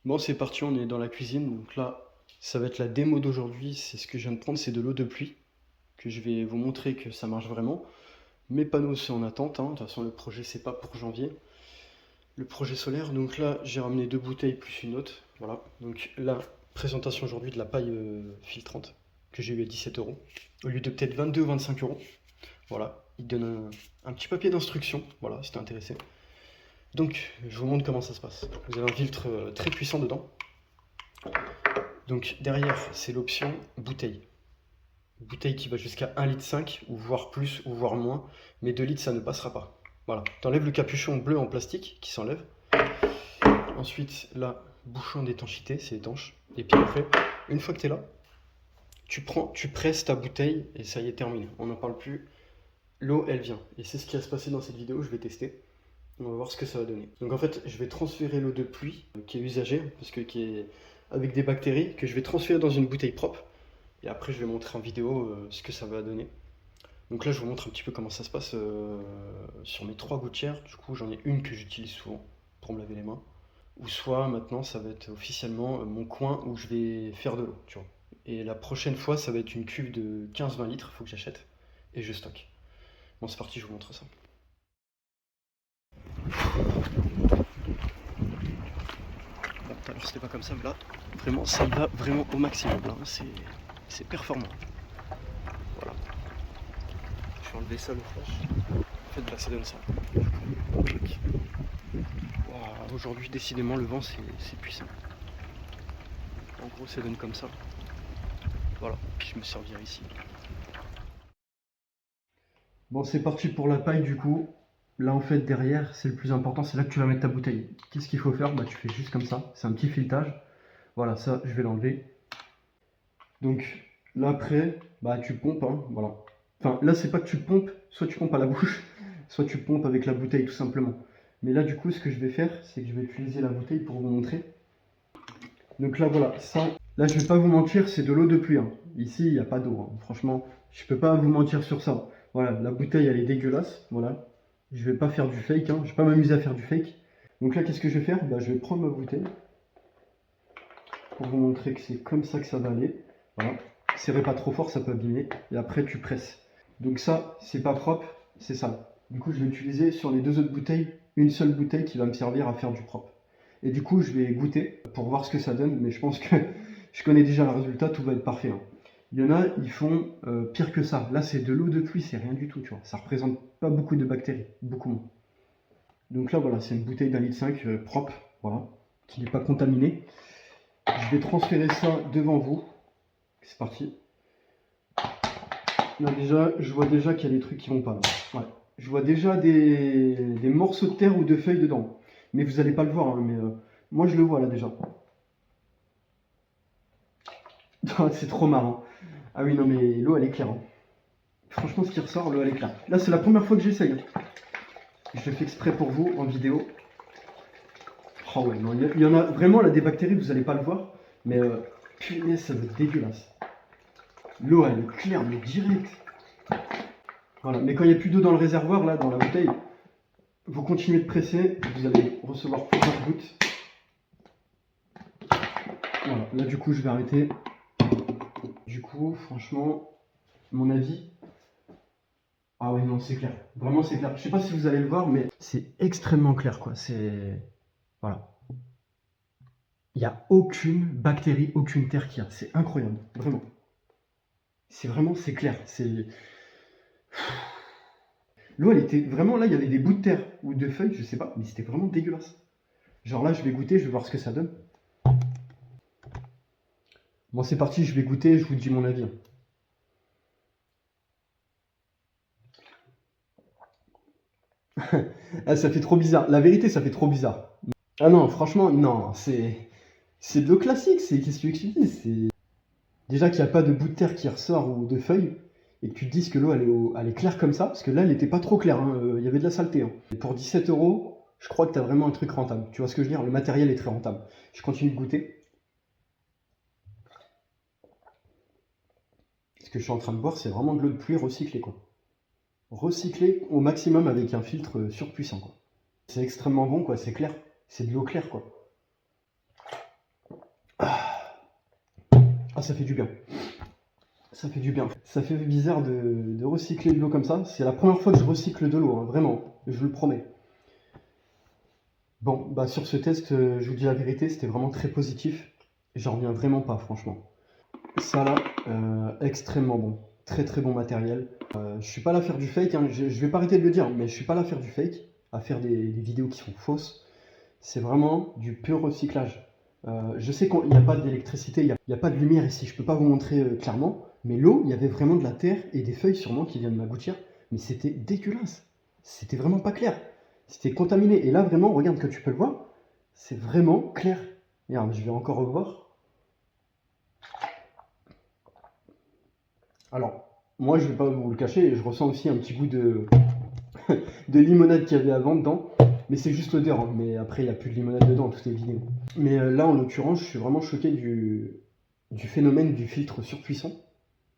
Bon, c'est parti, on est dans la cuisine. Donc là, ça va être la démo d'aujourd'hui. C'est ce que je viens de prendre, c'est de l'eau de pluie. Que je vais vous montrer que ça marche vraiment. Mes panneaux sont en attente, hein. De toute façon, le projet, c'est pas pour janvier. Le projet solaire. Donc là, j'ai ramené 2 bouteilles plus une autre. Voilà. Donc la présentation aujourd'hui de la paille filtrante que j'ai eu à 17 euros. Au lieu de peut-être 22 ou 25 euros. Voilà. Il donne un petit papier d'instruction. Voilà, si t'es intéressé. Donc, je vous montre comment ça se passe. Vous avez un filtre très puissant dedans. Donc derrière, c'est l'option bouteille. Bouteille qui va jusqu'à 1,5 litre, ou voire plus, ou voire moins. Mais 2 litres, ça ne passera pas. Voilà. Tu enlèves le capuchon bleu en plastique qui s'enlève. Ensuite, là, bouchon d'étanchéité, c'est étanche. Et puis après, une fois que tu es là, tu presses ta bouteille et ça y est terminé. On n'en parle plus. L'eau, elle vient. Et c'est ce qui va se passer dans cette vidéo. Je vais tester. On va voir ce que ça va donner. Donc en fait, je vais transférer l'eau de pluie qui est usagée, parce que qui est avec des bactéries, que je vais transférer dans une bouteille propre. Et après, je vais montrer en vidéo ce que ça va donner. Donc là, je vous montre un petit peu comment ça se passe sur mes 3 gouttières. Du coup, j'en ai une que j'utilise souvent pour me laver les mains. Ou soit maintenant, ça va être officiellement mon coin où je vais faire de l'eau, tu vois. Et la prochaine fois, ça va être une cuve de 15-20 litres, il faut que j'achète. Et je stocke. Bon, c'est parti, je vous montre ça. Bon, tout à l'heure, c'était pas comme ça, mais là, vraiment, ça y va vraiment au maximum. Là, c'est performant. Voilà. Je vais enlever ça, le flash. En fait, là, ça donne ça. Wow, aujourd'hui, décidément, le vent, c'est puissant. En gros, ça donne comme ça. Voilà, puis je me servirai ici. Bon, c'est parti pour la paille, du coup. Là, en fait, derrière, c'est le plus important, c'est là que tu vas mettre ta bouteille. Qu'est-ce qu'il faut faire? Bah, tu fais juste comme ça. C'est un petit filetage. Voilà, ça, je vais l'enlever. Donc, là, après, bah, tu pompes, hein, voilà. Enfin, là, c'est pas que tu pompes, soit tu pompes à la bouche, soit tu pompes avec la bouteille, tout simplement. Mais là, du coup, ce que je vais faire, c'est que je vais utiliser la bouteille pour vous montrer. Donc là, voilà, ça, là, je vais pas vous mentir, c'est de l'eau de pluie, hein. Ici, il n'y a pas d'eau, hein. Franchement, je peux pas vous mentir sur ça. Voilà, la bouteille, elle est dégueulasse, voilà. Je vais pas faire du fake, hein. Je vais pas m'amuser à faire du fake. Donc là, qu'est-ce que je vais faire? Bah, je vais prendre ma bouteille pour vous montrer que c'est comme ça que ça va aller. Voilà. Serrez pas trop fort, ça peut abîmer. Et après, tu presses. Donc ça, c'est pas propre, c'est sale. Du coup, je vais utiliser sur les 2 autres bouteilles, une seule bouteille qui va me servir à faire du propre. Et du coup, je vais goûter pour voir ce que ça donne, mais je pense que je connais déjà le résultat, tout va être parfait, hein. Il y en a, ils font pire que ça. Là, c'est de l'eau de pluie, c'est rien du tout, tu vois. Ça représente pas beaucoup de bactéries, beaucoup moins. Donc là, voilà, c'est une bouteille d'1,5 litre propre, voilà, qui n'est pas contaminée. Je vais transférer ça devant vous. C'est parti. Là déjà, je vois déjà qu'il y a des trucs qui vont pas. Là. Ouais. Je vois déjà des morceaux de terre ou de feuilles dedans. Mais vous n'allez pas le voir, hein, mais moi je le vois là déjà. C'est trop marrant. Ah oui, non mais l'eau elle est claire, hein. Franchement, ce qui ressort, l'eau elle est claire. Là, c'est la première fois que j'essaye, hein. Je le fais exprès pour vous en vidéo. Oh ouais, non, il y en a vraiment là des bactéries, vous n'allez pas le voir. Mais punaise, ça va être dégueulasse. L'eau elle est claire, mais direct. Voilà, mais quand il n'y a plus d'eau dans le réservoir, là, dans la bouteille, vous continuez de presser, vous allez recevoir plusieurs gouttes. Voilà, là du coup je vais arrêter. Du coup, franchement, mon avis... Ah ouais, non, c'est clair. Vraiment, c'est clair. Je sais pas si vous allez le voir, mais c'est extrêmement clair, quoi. C'est... Voilà. Il n'y a aucune bactérie, aucune terre qu'il y a. C'est incroyable, vraiment. C'est vraiment, c'est clair. C'est... L'eau, elle était vraiment... Là, il y avait des bouts de terre ou de feuilles, je sais pas, mais c'était vraiment dégueulasse. Genre là, je vais goûter, je vais voir ce que ça donne. Bon, c'est parti, je vais goûter, je vous dis mon avis. Ah, ça fait trop bizarre. La vérité, ça fait trop bizarre. Ah non, franchement, non, c'est de l'eau classique. Qu'est-ce que tu veux que je te dise? Déjà qu'il n'y a pas de bout de terre qui ressort ou de feuilles, et que tu te dises que l'eau elle est claire comme ça, parce que là, elle n'était pas trop claire, hein. Il y avait de la saleté, hein. Et pour 17 euros, je crois que tu as vraiment un truc rentable. Tu vois ce que je veux dire? Le matériel est très rentable. Je continue de goûter. Ce que je suis en train de boire, c'est vraiment de l'eau de pluie recyclée, quoi. Recyclée au maximum avec un filtre surpuissant, quoi. C'est extrêmement bon, quoi. C'est clair. C'est de l'eau claire, quoi. Ah, ça fait du bien. Ça fait du bien. Ça fait bizarre de recycler de l'eau comme ça. C'est la première fois que je recycle de l'eau, hein, vraiment, je vous le promets. Bon, bah sur ce test, je vous dis la vérité, c'était vraiment très positif. J'en reviens vraiment pas, franchement. Ça là, extrêmement bon. Très très bon matériel. Je suis pas là à faire du fake, hein. Je vais pas arrêter de le dire, mais je suis pas là à faire du fake, à faire des vidéos qui sont fausses. C'est vraiment du pur recyclage. Je sais qu'il n'y a pas d'électricité, il n'y a pas de lumière ici, je peux pas vous montrer clairement, mais l'eau, il y avait vraiment de la terre et des feuilles sûrement qui viennent m'aboutir, mais c'était dégueulasse. C'était vraiment pas clair. C'était contaminé. Et là, vraiment, regarde que tu peux le voir, c'est vraiment clair. Regarde, je vais encore revoir. Alors, moi, je vais pas vous le cacher, je ressens aussi un petit goût de, de limonade qu'il y avait avant dedans. Mais c'est juste l'odeur, hein. Mais après, il n'y a plus de limonade dedans, toutes les vidéos. Mais là, en l'occurrence, je suis vraiment choqué du phénomène du filtre surpuissant,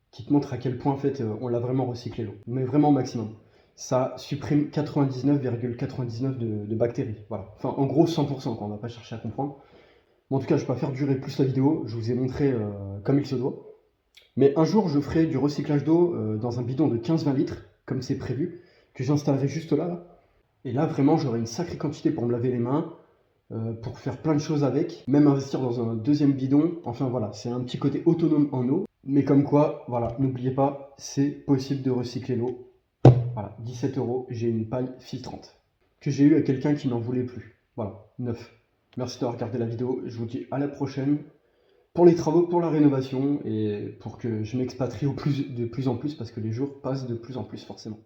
qui te montre à quel point, en fait, on l'a vraiment recyclé l'eau. Mais vraiment au maximum. Ça supprime 99,99 de bactéries. Voilà. Enfin, en gros, 100%, quoi. On va pas chercher à comprendre. Mais en tout cas, je ne vais pas faire durer plus la vidéo. Je vous ai montré comme il se doit. Mais un jour, je ferai du recyclage d'eau dans un bidon de 15-20 litres, comme c'est prévu, que j'installerai juste là. Et là, vraiment, j'aurai une sacrée quantité pour me laver les mains, pour faire plein de choses avec, même investir dans un deuxième bidon. Enfin voilà, c'est un petit côté autonome en eau. Mais comme quoi, voilà, n'oubliez pas, c'est possible de recycler l'eau. Voilà, 17 €, j'ai une paille filtrante que j'ai eue à quelqu'un qui n'en voulait plus. Voilà, 9. Merci d'avoir regardé la vidéo, je vous dis à la prochaine pour les travaux, pour la rénovation et pour que je m'expatrie de plus en plus parce que les jours passent de plus en plus forcément.